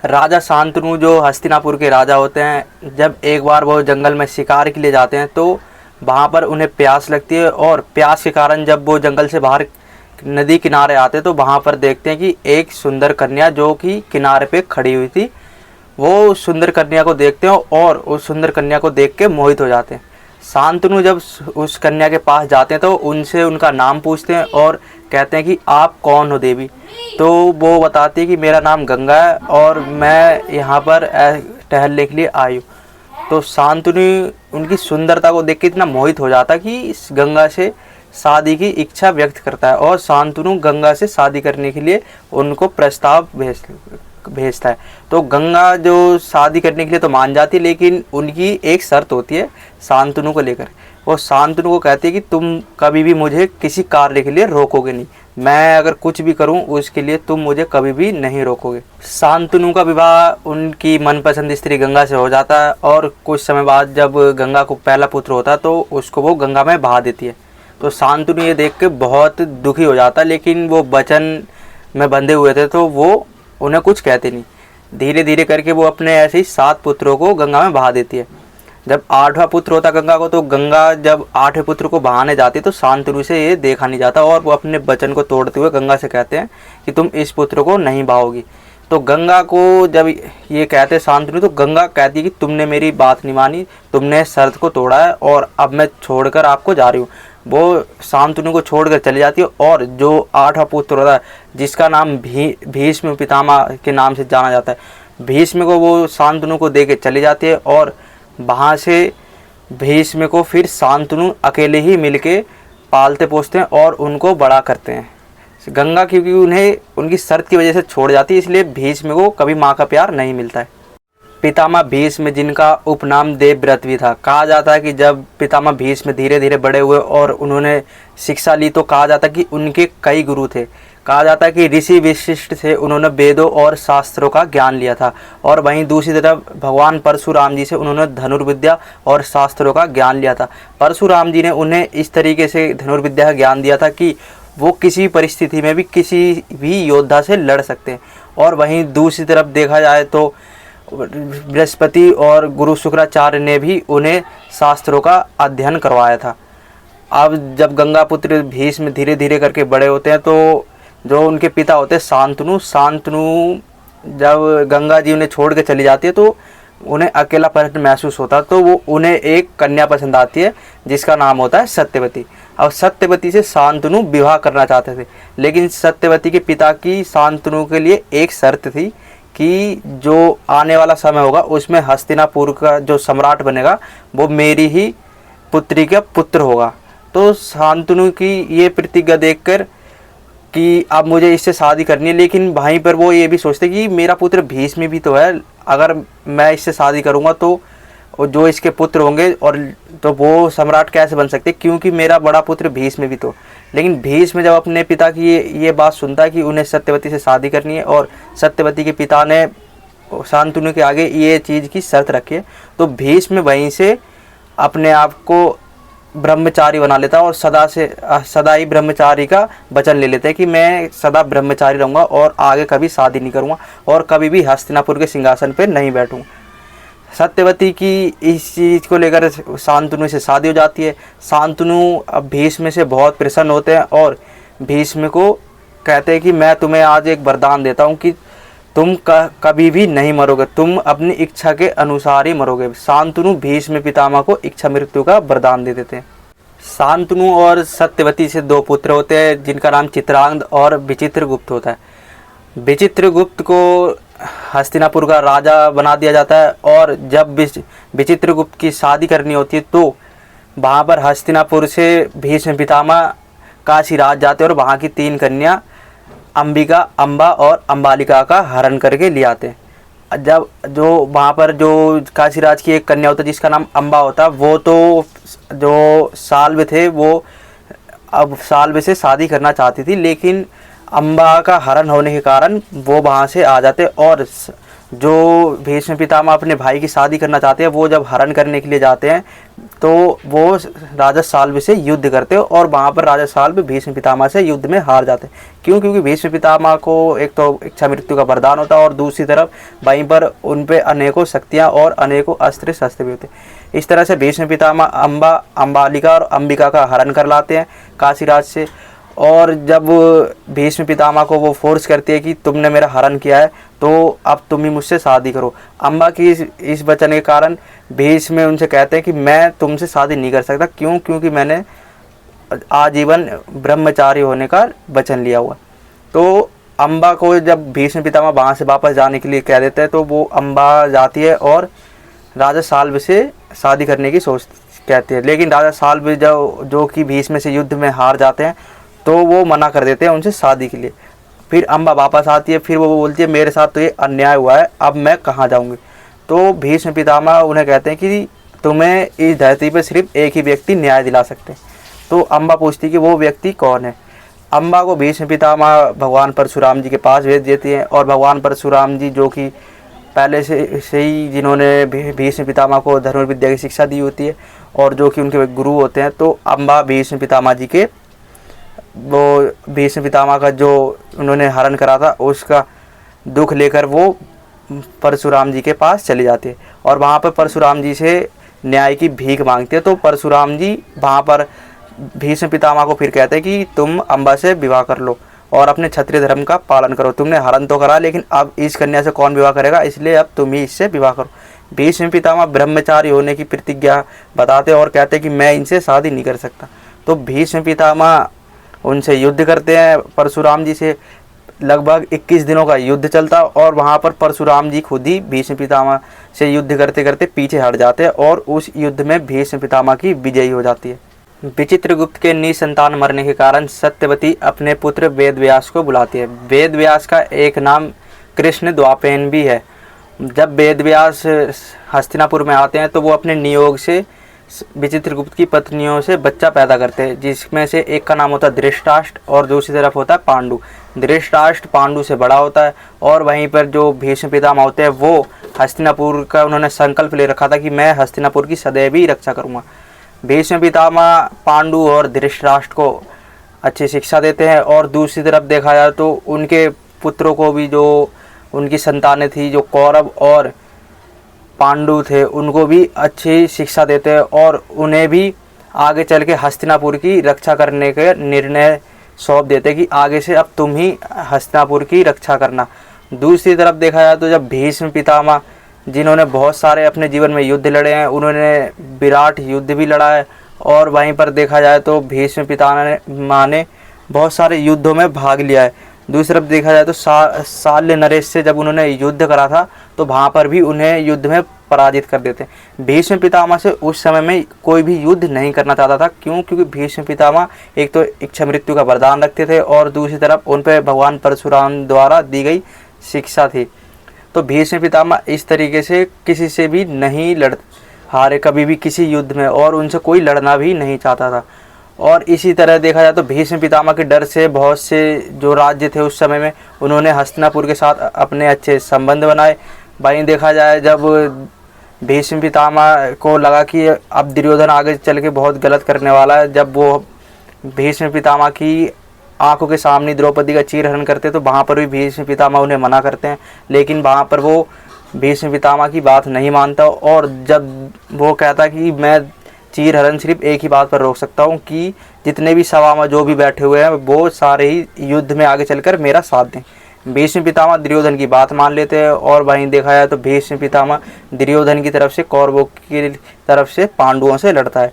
राजा शांतनु जो हस्तिनापुर के राजा होते हैं, जब एक बार वो जंगल में शिकार के लिए जाते हैं तो वहाँ पर उन्हें प्यास लगती है, और प्यास के कारण जब वो जंगल से बाहर नदी किनारे आते हैं तो वहाँ पर देखते हैं कि एक सुंदर कन्या जो कि किनारे पे खड़ी हुई थी। वो उस सुंदर कन्या को देखते हैं और उस सुंदर कन्या को देख के मोहित हो जाते हैं। शांतनु जब उस कन्या के पास जाते हैं तो उनसे उनका नाम पूछते हैं और कहते हैं कि आप कौन हो देवी। तो वो बताती है कि मेरा नाम गंगा है और मैं यहाँ पर टहलने के लिए आई हूँ। तो शांतनु उनकी सुंदरता को देख के इतना मोहित हो जाता है कि इस गंगा से शादी की इच्छा व्यक्त करता है, और शांतनु गंगा से शादी करने के लिए उनको प्रस्ताव भेजता है। तो गंगा जो शादी करने के लिए तो मान जाती है, लेकिन उनकी एक शर्त होती है शांतनु को लेकर। वो शांतनु को कहती है कि तुम कभी भी मुझे किसी कार्य के लिए रोकोगे नहीं, मैं अगर कुछ भी करूं उसके लिए तुम मुझे कभी भी नहीं रोकोगे। शांतनु का विवाह उनकी मनपसंद स्त्री गंगा से हो जाता है, और कुछ समय बाद जब गंगा को पहला पुत्र होता है तो उसको वो गंगा में बहा देती है। तो शांतनु ये देख के बहुत दुखी हो जाता है, लेकिन वो वचन में बंधे हुए थे तो वो उन्हें कुछ कहते नहीं। धीरे धीरे करके वो अपने ऐसे ही 7 पुत्रों को गंगा में बहा देती है। जब 8वां पुत्र होता गंगा को, तो गंगा जब 8वें पुत्र को बहाने जाती है तो शांतनु से ये देखा नहीं जाता, और वो अपने वचन को तोड़ते हुए गंगा से कहते हैं कि तुम इस पुत्र को नहीं बहाओगी। तो गंगा को जब ये कहते हैं शांतनु, तो गंगा कहती है कि तुमने मेरी बात नहीं मानी, तुमने शर्त को तोड़ा है और अब मैं छोड़कर आपको जा रही हूँ। वो शांतनु को छोड़कर चली जाती है, और जो 8वां पुत्र होता है जिसका नाम भीष्म पितामह के नाम से जाना जाता है, भीष्म को वो शांतनु को दे के चली जाती है, और वहाँ से भीष्म को फिर शांतनु अकेले ही मिलके पालते पोसते हैं और उनको बड़ा करते हैं। गंगा क्योंकि उन्हें उनकी शर्त की वजह से छोड़ जाती है, इसलिए भीष्म को कभी माँ का प्यार नहीं मिलता है। पितामह भीष्म जिनका उपनाम देवव्रत भी था, कहा जाता है कि जब पितामह भीष्म धीरे धीरे बड़े हुए और उन्होंने शिक्षा ली तो कहा जाता है कि उनके कई गुरु थे। कहा जाता है कि ऋषि विशिष्ट थे, उन्होंने वेदों और शास्त्रों का ज्ञान लिया था, और वहीं दूसरी तरफ भगवान परशुराम जी से उन्होंने धनुर्विद्या और शास्त्रों का ज्ञान लिया था। परशुराम जी ने उन्हें इस तरीके से धनुर्विद्या का ज्ञान दिया था कि वो किसी परिस्थिति में भी किसी भी योद्धा से लड़ सकते हैं। और वहीं दूसरी तरफ देखा जाए तो बृहस्पति और गुरु शुक्राचार्य ने भी उन्हें शास्त्रों का अध्ययन करवाया था। अब जब गंगा पुत्र भीष्म धीरे धीरे करके बड़े होते हैं तो जो उनके पिता होते हैं शांतनु जब गंगा जी उन्हें छोड़ के चली जाती है तो उन्हें अकेलापन महसूस होता है। तो वो उन्हें एक कन्या पसंद आती है जिसका नाम होता है सत्यवती। अब सत्यवती से शांतनु विवाह करना चाहते थे, लेकिन सत्यवती के पिता की शांतनु के लिए एक शर्त थी कि जो आने वाला समय होगा उसमें हस्तिनापुर का जो सम्राट बनेगा वो मेरी ही पुत्री का पुत्र होगा। तो शांतनु की ये प्रतिज्ञा देखकर कि अब मुझे इससे शादी करनी है, लेकिन वहीं पर वो ये भी सोचते कि मेरा पुत्र भीष्म भी तो है, अगर मैं इससे शादी करूँगा तो जो इसके पुत्र होंगे और तो वो सम्राट कैसे बन सकते, क्योंकि मेरा बड़ा पुत्र भीष्म भी तो। लेकिन भीष्म जब अपने पिता की ये बात सुनता है कि उन्हें सत्यवती से शादी करनी है और सत्यवती के पिता ने शांतनु के आगे ये चीज़ की शर्त रखी है, तो भीष्म वहीं से अपने आप को ब्रह्मचारी बना लेता है और सदा ही ब्रह्मचारी का वचन ले लेते हैं कि मैं सदा ब्रह्मचारी रहूँगा और आगे कभी शादी नहीं करूँगा और कभी भी हस्तिनापुर के सिंहासन पर नहीं बैठूँगा। सत्यवती की इस चीज़ को लेकर शांतनु से शादी हो जाती है। शांतनु अब भीष्म से बहुत प्रसन्न होते हैं और भीष्म को कहते हैं कि मैं तुम्हें आज एक वरदान देता हूँ कि तुम कभी भी नहीं मरोगे, तुम अपनी इच्छा के अनुसार ही मरोगे। शांतनु भीष्म पितामह को इच्छा मृत्यु का वरदान दे देते हैं। शांतनु और सत्यवती से 2 पुत्र होते हैं जिनका नाम चित्रांगद और विचित्रगुप्त होता है। विचित्रगुप्त को हस्तिनापुर का राजा बना दिया जाता है, और जब विचित्रगुप्त की शादी करनी होती है तो वहाँ पर हस्तिनापुर से भीष्म पितामह काशीराज जाते हैं और वहाँ की 3 कन्या अंबिका, अम्बा और अम्बालिका का हरण करके ले आते हैं। जब जो वहाँ पर जो काशीराज की एक कन्या होता है जिसका नाम अम्बा होता है, वो तो जो साल्व थे वो अब साल्व से शादी करना चाहती थी, लेकिन अम्बा का हरण होने के कारण वो वहाँ से आ जाते और जो भीष्म पितामह अपने भाई की शादी करना चाहते हैं, वो जब हरण करने के लिए जाते हैं तो वो राजा साल्व से युद्ध करते हैं और वहाँ पर राजा साल्व भीष्म पितामह से युद्ध में हार जाते हैं। क्यों? क्योंकि भीष्म पितामह को एक तो इच्छा मृत्यु का वरदान होता है और दूसरी तरफ वहीं पर उन पे अनेकों शक्तियाँ और अनेकों अस्त्र शस्त्र भी होते हैं। इस तरह से भीष्म पितामह अंबालिका और अंबिका का हरण कर लाते हैं काशीराज से। और जब भीष्म पितामह को वो फोर्स करती है कि तुमने मेरा हरण किया है तो अब तुम ही मुझसे शादी करो, अम्बा की इस वचन के कारण भीष्म उनसे कहते हैं कि मैं तुमसे शादी नहीं कर सकता। क्यों? क्योंकि मैंने आजीवन ब्रह्मचारी होने का वचन लिया हुआ। तो अम्बा को जब भीष्म पितामह वहाँ से वापस जाने के लिए कह देते हैं तो वो अम्बा जाती है और राजा साल्व से शादी करने की सोच कहती है। लेकिन राजा साल्व जो कि भीष्म से युद्ध में हार जाते हैं तो वो मना कर देते हैं उनसे शादी के लिए। फिर अम्बा वापस आती है, फिर वो बोलती है मेरे साथ तो ये अन्याय हुआ है, अब मैं कहाँ जाऊँगी। तो भीष्म पितामह उन्हें कहते हैं कि तुम्हें इस धरती पर सिर्फ एक ही व्यक्ति न्याय दिला सकते हैं। तो अम्बा पूछती है कि वो व्यक्ति कौन है। अम्बा को भीष्म पितामह भगवान परशुराम जी के पास भेज देती हैं और भगवान परशुराम जी जो कि पहले से ही जिन्होंने भीष्म पितामह को धनुर्विद्या की शिक्षा दी होती है और जो कि उनके गुरु होते हैं, तो अम्बा भीष्म पितामह जी के वो भीष्म पितामह का जो उन्होंने हरण करा था उसका दुख लेकर वो परशुराम जी के पास चली जाती है और वहाँ पर परशुराम जी से न्याय की भीख मांगती है। तो परशुराम जी वहाँ पर भीष्म पितामह को फिर कहते हैं कि तुम अम्बा से विवाह कर लो और अपने क्षत्रिय धर्म का पालन करो। तुमने हरण तो करा, लेकिन अब इस कन्या से कौन विवाह करेगा, इसलिए अब तुम ही इससे विवाह करो। भीष्म पितामह ब्रह्मचारी होने की प्रतिज्ञा बताते और कहते कि मैं इनसे शादी नहीं कर सकता। तो भीष्म पितामह उनसे युद्ध करते हैं परशुराम जी से। लगभग 21 दिनों का युद्ध चलता और वहाँ पर परशुराम जी खुद ही भीष्म पितामह से युद्ध करते करते पीछे हट जाते हैं और उस युद्ध में भीष्म पितामह की विजयी हो जाती है। विचित्रगुप्त के निसंतान मरने के कारण सत्यवती अपने पुत्र वेदव्यास को बुलाती है। वेदव्यास का एक नाम कृष्ण द्वापेन भी है। जब वेदव्यास हस्तिनापुर में आते हैं तो वो अपने नियोग से विचित्रगुप्त की पत्नियों से बच्चा पैदा करते हैं, जिसमें से एक का नाम होता है धृतराष्ट्र और दूसरी तरफ होता है पांडु। धृतराष्ट्र पांडु से बड़ा होता है और वहीं पर जो भीष्म पितामह होते हैं वो हस्तिनापुर का उन्होंने संकल्प ले रखा था कि मैं हस्तिनापुर की सदैव ही रक्षा करूँगा। भीष्म पितामह पांडु और धृतराष्ट्र को अच्छी शिक्षा देते हैं और दूसरी तरफ देखा जाए तो उनके पुत्रों को भी, जो उनकी संतानें थी, जो कौरव और पांडु थे, उनको भी अच्छी शिक्षा देते हैं और उन्हें भी आगे चल के हस्तिनापुर की रक्षा करने के निर्णय सौंप देते कि आगे से अब तुम ही हस्तिनापुर की रक्षा करना। दूसरी तरफ देखा जाए तो जब भीष्म पितामह, जिन्होंने बहुत सारे अपने जीवन में युद्ध लड़े हैं, उन्होंने विराट युद्ध भी लड़ा है और वहीं पर देखा जाए तो भीष्म पितामह ने बहुत सारे युद्धों में भाग लिया है। दूसरी तरफ देखा जाए तो शाल्य नरेश से जब उन्होंने युद्ध करा था तो वहाँ पर भी उन्हें युद्ध में पराजित कर देते हैं। भीष्म पितामह से उस समय में कोई भी युद्ध नहीं करना चाहता था। क्यों? क्योंकि भीष्म पितामह एक तो इच्छा मृत्यु का वरदान रखते थे और दूसरी तरफ उन पर भगवान परशुराम द्वारा दी गई शिक्षा थी। तो भीष्म पितामह इस तरीके से किसी से भी नहीं हारे कभी भी किसी युद्ध में और उनसे कोई लड़ना भी नहीं चाहता था। और इसी तरह देखा जाए तो भीष्म पितामह के डर से बहुत से जो राज्य थे उस समय में उन्होंने हस्तिनापुर के साथ अपने अच्छे संबंध बनाए। वहीं देखा जाए जब भीष्म पितामह को लगा कि अब दुर्योधन आगे चल के बहुत गलत करने वाला है, जब वो भीष्म पितामह की आंखों के सामने द्रौपदी का चीरहरण करते तो वहाँ पर भी भीष्म पितामह उन्हें मना करते हैं, लेकिन वहाँ पर वो भीष्म पितामह की बात नहीं मानता और जब वो कहता कि मैं चीरहरण सिर्फ एक ही बात पर रोक सकता हूँ कि जितने भी सभा में जो भी बैठे हुए हैं वो सारे ही युद्ध में आगे चलकर मेरा साथ दें। भीष्म पितामह दुर्योधन की बात मान लेते हैं और वहीं देखा जाए तो भीष्म पितामह दुर्योधन की तरफ से कौरवों की तरफ से पांडवों से लड़ता है।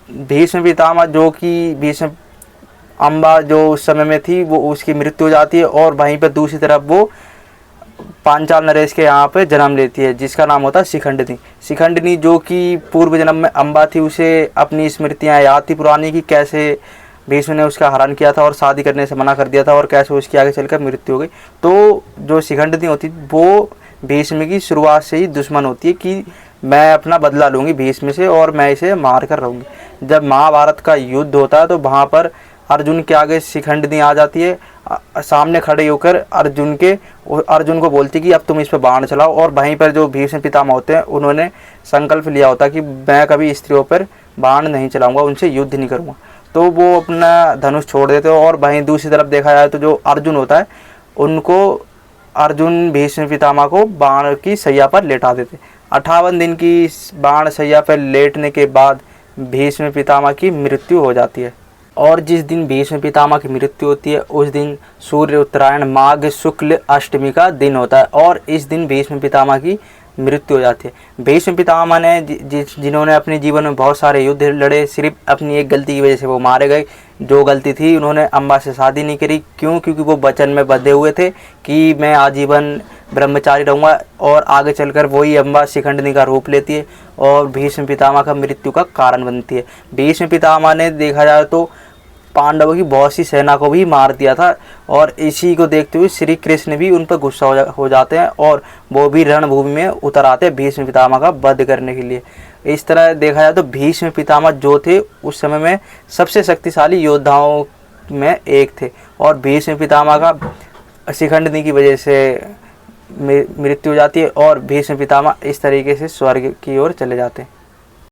भीष्म पितामह जो कि भीष्म अम्बा जो उस समय में थी वो उसकी मृत्यु हो जाती है और वहीं पर दूसरी तरफ वो पांचाल नरेश के यहाँ पे जन्म लेती है, जिसका नाम होता है शिखंडिनी। शिखंडिनी जो कि पूर्व जन्म में अम्बा थी, उसे अपनी स्मृतियाँ याद थी पुरानी कि कैसे भीष्म ने उसका हरण किया था और शादी करने से मना कर दिया था और कैसे उसकी आगे चलकर मृत्यु हो गई। तो जो शिखंडिनी होती वो भीष्म की शुरुआत से ही दुश्मन होती है कि मैं अपना बदला लूँगी भीष्म से और मैं इसे मार कर रहूँगी। जब महाभारत का युद्ध होता है तो वहाँ पर अर्जुन के आगे शिखंडिनी आ जाती है, सामने खड़े होकर अर्जुन को बोलती कि अब तुम इस पर बाण चलाओ। और वहीं पर जो भीष्म पितामह होते हैं उन्होंने संकल्प लिया होता कि मैं कभी स्त्रियों पर बाण नहीं चलाऊंगा, उनसे युद्ध नहीं करूंगा। तो वो अपना धनुष छोड़ देते हो। और वहीं दूसरी तरफ देखा जाए तो जो अर्जुन होता है उनको अर्जुन भीष्म पितामह को बाण की सैया पर लेटा देते। 58 दिन की बाण सैया पर लेटने के बाद भीष्म पितामह की मृत्यु हो जाती है। और जिस दिन भीष्म पितामह की मृत्यु होती है उस दिन सूर्य उत्तरायण माघ शुक्ल अष्टमी का दिन होता है और इस दिन भीष्म पितामह की मृत्यु हो जाती है। भीष्म पितामह ने जिन्होंने अपने जीवन में बहुत सारे युद्ध लड़े, सिर्फ अपनी एक गलती की वजह से वो मारे गए। जो गलती थी, उन्होंने अम्बा से शादी नहीं करी। क्यों? क्योंकि वो वचन में बंधे हुए थे कि मैं आजीवन ब्रह्मचारी रहूँगा। और आगे चलकर वही अम्बा शिखंडिनी का रूप लेती है और भीष्म पितामह का मृत्यु का कारण बनती है। भीष्म पितामह ने देखा जाए तो पांडवों की बहुत सी सेना को भी मार दिया था और इसी को देखते हुए श्री कृष्ण भी उन पर गुस्सा हो जाते हैं और वो भी रणभूमि में उतर आते हैं भीष्म पितामह का वध करने के लिए। इस तरह देखा जाए तो भीष्म पितामह जो थे उस समय में सबसे शक्तिशाली योद्धाओं में एक थे और भीष्म पितामह का शिखंडिनी की वजह से मृत्यु हो जाती है और भीष्म पितामह इस तरीके से स्वर्ग की ओर चले जाते हैं।